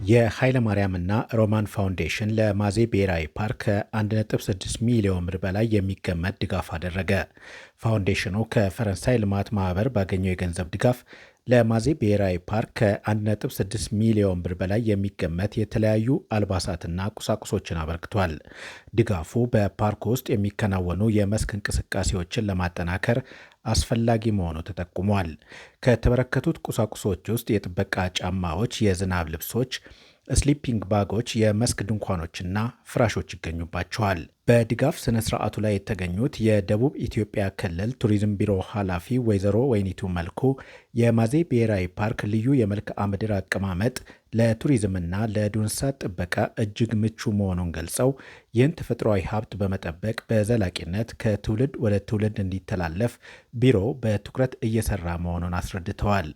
የኃይለ ማርያምና ሮማን ፋውንዴሽን ለማዜ ብሔራዊ ፓርክ ከ1.6 ሚሊዮን ብር በላይ የሚገመት ድጋፍ አደረገ። ፋውንዴሽኑ ከፈረንሳይ ልማት ማህበር ባገኘው የገንዘብ ድጋፍ ለማዜ ብሔራዊ ፓርክ ከ1.6 ሚሊዮን ብር በላይ የሚገመት የተለያዩ አልባሳትና ቁሳቁሶችን አበርክቷል። ድጋፉ በፓርክ ውስጥ የሚከናወኑ የመስክ እንቅስቃሴዎችን ለማጠናከር አስፈላጊ መሆኑ ተጠቁሟል። ከተበረከቱት ቁሳቁሶች ውስጥ የጥበቃ ጫማዎች፣ የዝናብ ልብሶች፣ ስሊፒንግ ባጎች፣ የመስክ ድንኳኖችና ፍራሾች ይገኙባቸዋል። በድጋፍ ስነ ስርዓቱ ላይ የተገኙት የደቡብ ኢትዮጵያ ክልል ቱሪዝም ቢሮ ኃላፊ ወይዘሮ ወይኒቱ መልኩ የማዜ ብሔራዊ ፓርክ ልዩ የመልክዓ ምድር አቀማመጥ ለቱሪዝምና ለዱር እንስሳት ጥበቃ እጅግ ምቹ መሆኑን ገልጸው ይህን ተፈጥሯዊ ሀብት በመጠበቅ በዘላቂነት ከትውልድ ወደ ትውልድ እንዲተላለፍ ቢሮ በትኩረት እየሰራ መሆኑን አስረድተዋል።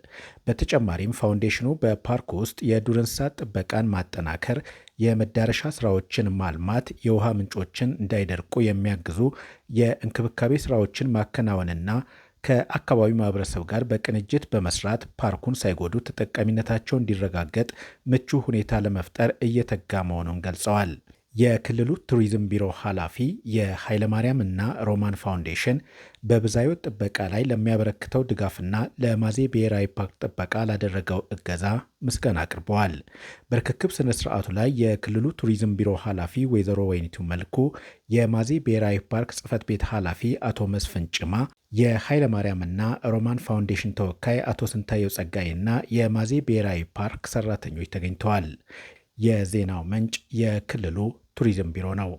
በተጨማሪም ፋውንዴሽኑ በፓርኩ ውስጥ የዱር እንስሳት ጥበቃን ማጠናከር፣ የመዳረሻ ስራዎችን ማልማት፣ የውሃ ምንጮችን እንዳይደርቁ የሚያግዙ የእንክብካቤ ስራዎችን ማከናወንና ከአካባቢው ማህበረሰብ ጋር በቅንጅት በመስራት ፓርኩን ሳይጎዱ ተጠቃሚነታቸው እንዲረጋገጥ ምቹ ሁኔታ ለመፍጠር እየተጋ መሆኑን ገልጸዋል። የክልሉ ቱሪዝም ቢሮ ኃላፊ የኃይለማርያም እና ሮማን ፋውንዴሽን በብዝሃ ሕይወት ጥበቃ ላይ ለሚያበረክተው ድጋፍና ለማዜ ብሔራዊ ፓርክ ጥበቃ ላደረገው እገዛ ምስጋና አቅርበዋል። በርክክብ ስነ ስርዓቱ ላይ የክልሉ ቱሪዝም ቢሮ ኃላፊ ወይዘሮ ወይኒቱ መልኩ፣ የማዜ ብሔራዊ ፓርክ ጽህፈት ቤት ኃላፊ አቶ መስፍን ጭማ፣ የኃይለማርያምና ሮማን ፋውንዴሽን ተወካይ አቶ ስንታየው ጸጋይና የማዜ ብሔራዊ ፓርክ ሰራተኞች ተገኝተዋል። የዜናው ምንጭ የክልሉ ቱሪዝም ቢሮ ነው።